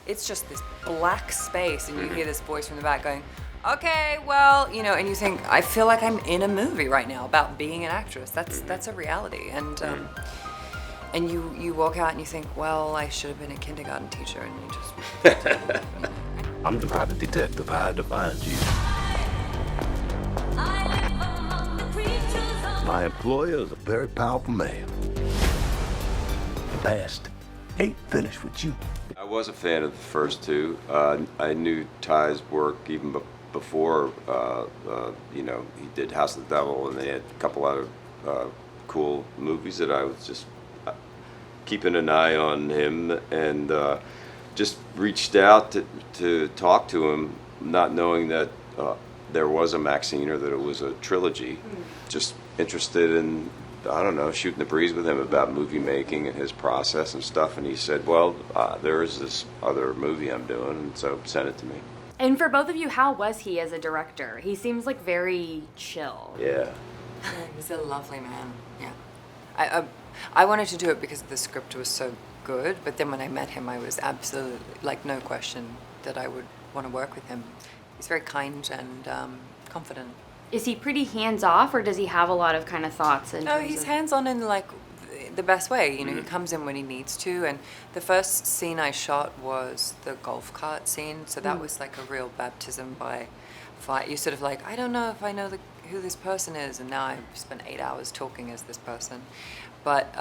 it's just this black space, and you hear this voice from the back going, okay, well, you know, and you think, I feel like I'm in a movie right now about being an actress. That's a reality. And you walk out and you think, well, I should have been a kindergarten teacher, and you just... I'm the private detective. I had to find you. My employer is a very powerful man. The past ain't finished with you. I was a fan of the first two. I knew Ty's work even before, you know, he did House of the Devil, and they had a couple other cool movies that I was just keeping an eye on him, and just reached out to talk to him, not knowing that there was a MaXXXine or that it was a trilogy. Just interested in, I don't know, shooting the breeze with him about movie making and his process and stuff, and he said, well, there is this other movie I'm doing, and so sent it to me. And for both of you, how was he as a director? He seems like very chill. Yeah. He's a lovely man, yeah. I wanted to do it because the script was so good, but then when I met him, I was absolutely, like, no question that I would want to work with him. He's very kind and confident. Is he pretty hands-off, or does he have a lot of kind of thoughts? No, he's hands-on in, like, the best way. You know, he comes in when he needs to, and the first scene I shot was the golf cart scene, so that was like a real baptism by fire. You're sort of like, I don't know if I know who this person is, and now I've spent 8 hours talking as this person. But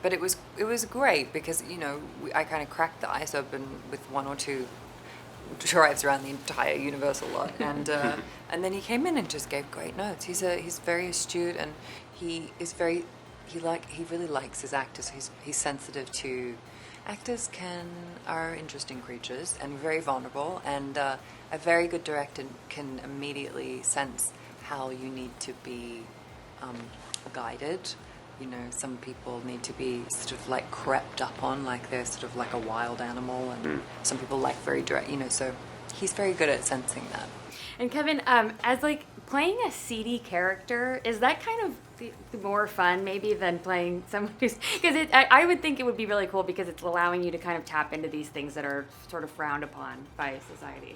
it was great because, you know, I kind of cracked the ice open with one or two drives around the entire Universal lot, and then he came in and just gave great notes. He's very astute, and he really likes his actors. He's sensitive to actors are interesting creatures and very vulnerable, and a very good director can immediately sense how you need to be guided. You know, some people need to be sort of like crept up on, like they're sort of like a wild animal, and some people like very direct, you know, so he's very good at sensing that. And Kevin, as like playing a seedy character, is that kind of more fun maybe than playing someone who's, because I would think it would be really cool because it's allowing you to kind of tap into these things that are sort of frowned upon by society.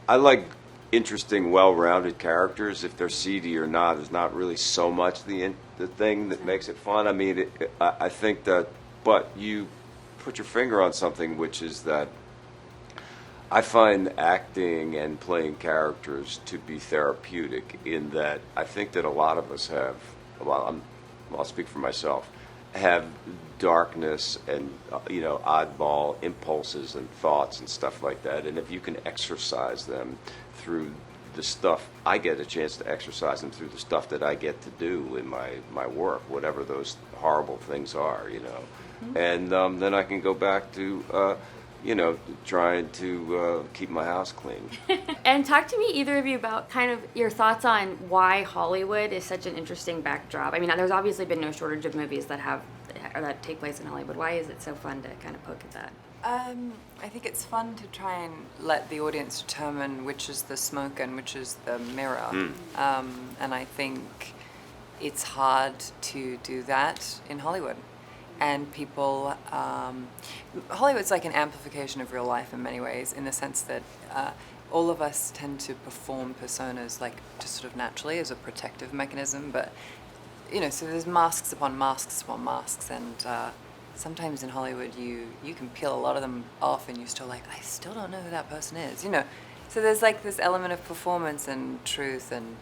I like interesting, well-rounded characters. If they're seedy or not is not really so much the thing that makes it fun. I mean, I think that, but you put your finger on something, which is that I find acting and playing characters to be therapeutic, in that I think that a lot of us have, well, I'll speak for myself, have darkness and you know, oddball impulses and thoughts and stuff like that, and if you can exercise them through the stuff, I get a chance to exercise them through the stuff that I get to do in my work, whatever those horrible things are, you know, and then I can go back to you know, trying to keep my house clean. And talk to me, either of you, about kind of your thoughts on why Hollywood is such an interesting backdrop. I mean, there's obviously been no shortage of movies that take place in Hollywood. Why is it so fun to kind of poke at that? I think it's fun to try and let the audience determine which is the smoke and which is the mirror. And I think it's hard to do that in Hollywood. And people, Hollywood's like an amplification of real life in many ways, in the sense that all of us tend to perform personas like just sort of naturally as a protective mechanism. But, you know, so there's masks upon masks upon masks, and sometimes in Hollywood you can peel a lot of them off and you're still like, I still don't know who that person is, you know. So there's like this element of performance and truth and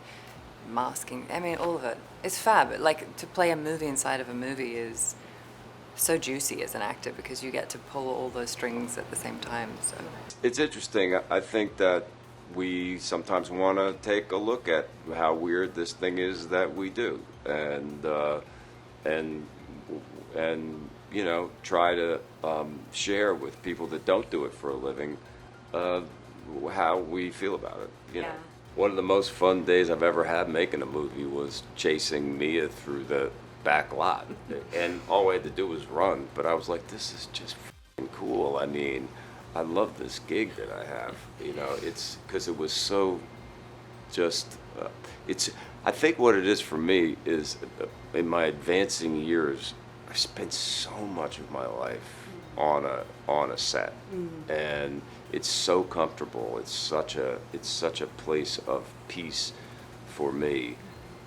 masking. I mean, all of it. It's fab. Like, to play a movie inside of a movie is so juicy as an actor, because you get to pull all those strings at the same time. So it's interesting. I think that we sometimes want to take a look at how weird this thing is that we do, and you know, try to share with people that don't do it for a living how we feel about it. You know, one of the most fun days I've ever had making a movie was chasing Mia through the back lot, and all I had to do was run, but I was like, this is just f***ing cool. I mean, I love this gig that I have, you know. It's because it was so just it's, I think what it is for me is in my advancing years, I spent so much of my life on a set, and it's so comfortable. It's such a place of peace for me,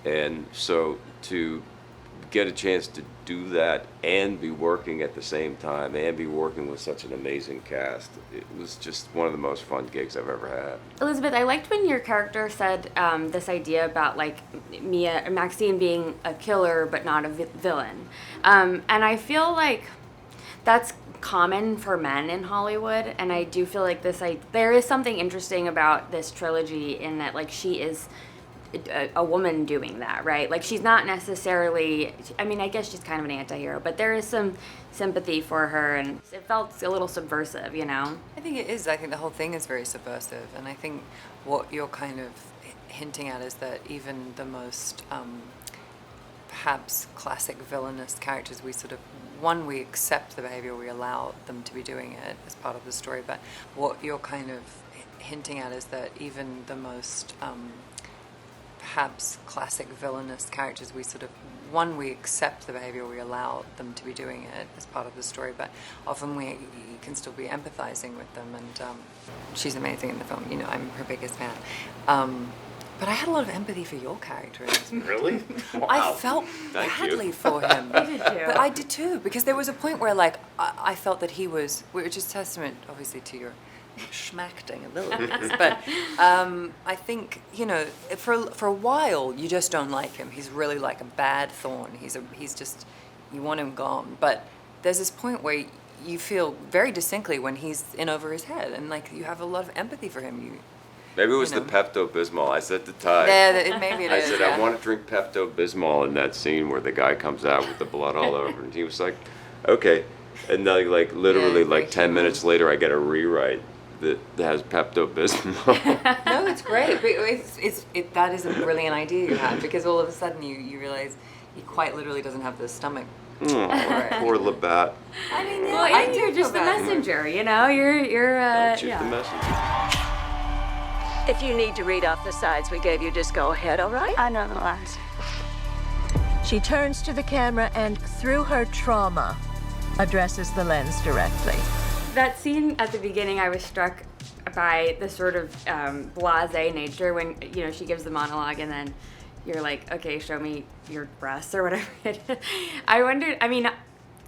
and so to get a chance to do that and be working at the same time and be working with such an amazing cast, it was just one of the most fun gigs I've ever had. Elizabeth, I liked when your character said this idea about like Maxine being a killer but not a villain, and I feel like that's common for men in Hollywood, and I do feel like there is something interesting about this trilogy in that like she is a woman doing that, right? Like she's not necessarily, I mean, I guess she's kind of an anti-hero, but there is some sympathy for her, and it felt a little subversive, you know? I think it is. I think the whole thing is very subversive, and I think what you're kind of hinting at is that even the most perhaps classic villainous characters, we accept the behavior, we allow them to be doing it as part of the story, but what you're kind of hinting at is that even the most perhaps classic villainous characters, we accept the behavior, we allow them to be doing it as part of the story, but often you can still be empathizing with them, and she's amazing in the film. You know, I'm her biggest fan. But I had a lot of empathy for your character in this movie. Really? Wow. I felt badly for him. I did too. But I did too, because there was a point where like I felt that he was, which is testament obviously to your schmacting abilities, but I think, you know, for a while you just don't like him. He's really like a bad thorn. He's just, you want him gone. But there's this point where you feel very distinctly when he's in over his head, and like you have a lot of empathy for him. Maybe it was the Pepto-Bismol. I said to Ty, Maybe it I is. said, yeah. I want to drink Pepto-Bismol in that scene where the guy comes out with the blood all over, and he was like, okay. And then like literally Yeah, like 10 minutes later, I get a rewrite that has Pepto-Bismol. No, it's great. But that is a brilliant idea you have, because all of a sudden you realize he quite literally doesn't have the stomach. Poor Labatt. I mean, Well, I you're do just the feel bad. messenger, you know? You're Don't shoot the yeah. messenger. If you need to read off the sides we gave you, just go ahead, all right? I know the lines. She turns to the camera and, through her trauma, addresses the lens directly. That scene at the beginning, I was struck by the sort of blasé nature when, you know, she gives the monologue and then you're like, okay, show me your breasts or whatever it is. I wondered, I mean,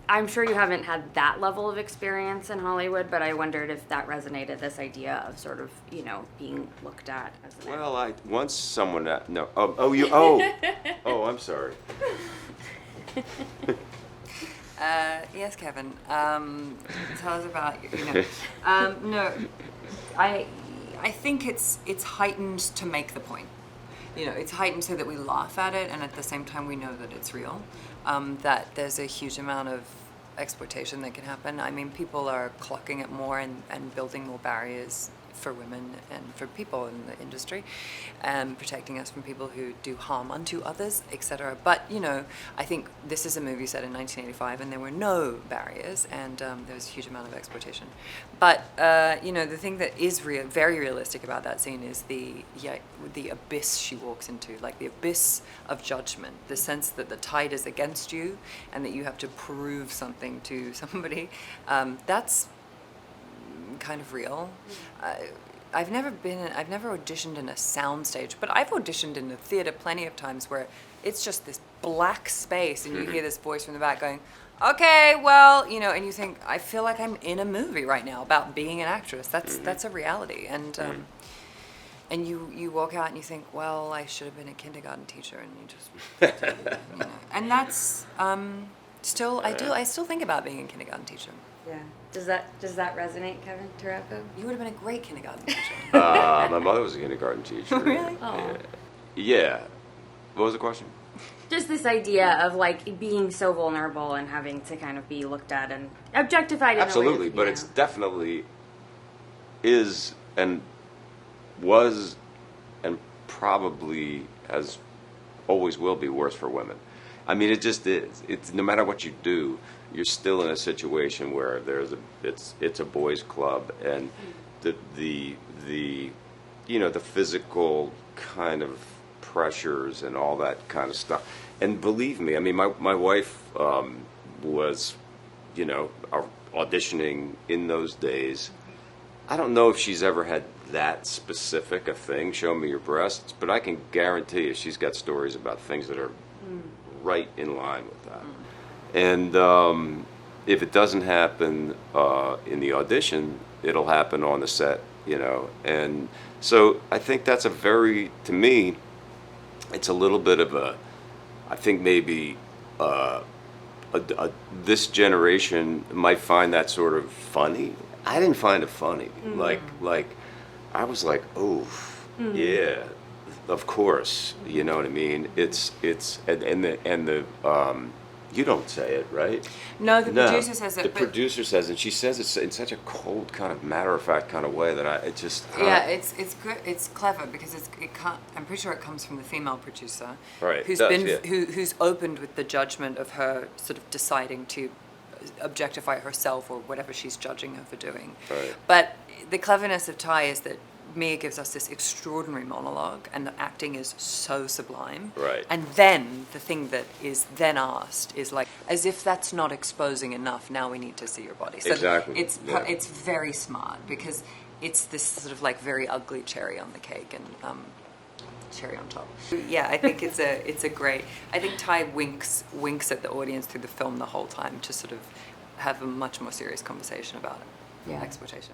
I'm sure you haven't had that level of experience in Hollywood, but I wondered if that resonated, this idea of sort of, you know, being looked at as an Well, once someone, I'm sorry. Yes, Kevin. Tell us about no, I think it's heightened to make the point. You know, it's heightened so that we laugh at it, and at the same time we know that it's real. That there's a huge amount of exploitation that can happen. I mean, people are clocking it more and building more barriers for women and for people in the industry, and protecting us from people who do harm unto others, etc. But, you know, I think this is a movie set in 1985 and there were no barriers, and there was a huge amount of exploitation. But, you know, the thing that is very realistic about that scene is the abyss she walks into, like the abyss of judgment, the sense that the tide is against you and that you have to prove something to somebody. That's kind of real. I've never auditioned in a soundstage, but I've auditioned in a theater plenty of times where it's just this black space and you hear this voice from the back going, okay, well, you know, and you think, I feel like I'm in a movie right now about being an actress. That's a reality. And and you walk out and you think, well, I should have been a kindergarten teacher, and you just you know. And that's I still think about being a kindergarten teacher. Yeah. Does that resonate, Kevin Tarapo? You would have been a great kindergarten teacher. My mother was a kindergarten teacher. Really? Oh. Yeah. What was the question? Just this idea of like being so vulnerable and having to kind of be looked at and objectified. Absolutely, but it's definitely is and was and probably as always will be worse for women. I mean, it just is. It's no matter what you do, you're still in a situation where it's a boys' club, and the you know, the physical kind of pressures and all that kind of stuff. And believe me, I mean, my wife was, you know, auditioning in those days, I don't know if she's ever had that specific a thing, show me your breasts, but I can guarantee you she's got stories about things that are right in line with that. And if it doesn't happen in the audition, it'll happen on the set, you know. And so I think that's to me, it's a little bit of I think maybe this generation might find that sort of funny. I didn't find it funny. Like I was like, oh, yeah, of course. You know what I mean? It's and the you don't say it, right? No, the producer says it. The producer says it. And she says it in such a cold, kind of matter-of-fact kind of way that yeah, it's good. It's clever because it can't. I'm pretty sure it comes from the female producer, right? Who's opened with the judgment of her sort of deciding to objectify herself or whatever she's judging her for doing. Right. But the cleverness of Ty is that Mia gives us this extraordinary monologue, and the acting is so sublime. Right. And then the thing that is then asked is like, as if that's not exposing enough, now we need to see your body. So exactly. It's very smart because it's this sort of like very ugly cherry on the cake and cherry on top. Yeah, I think it's a great. I think Ty winks at the audience through the film the whole time to sort of have a much more serious conversation about it. Yeah, exploitation.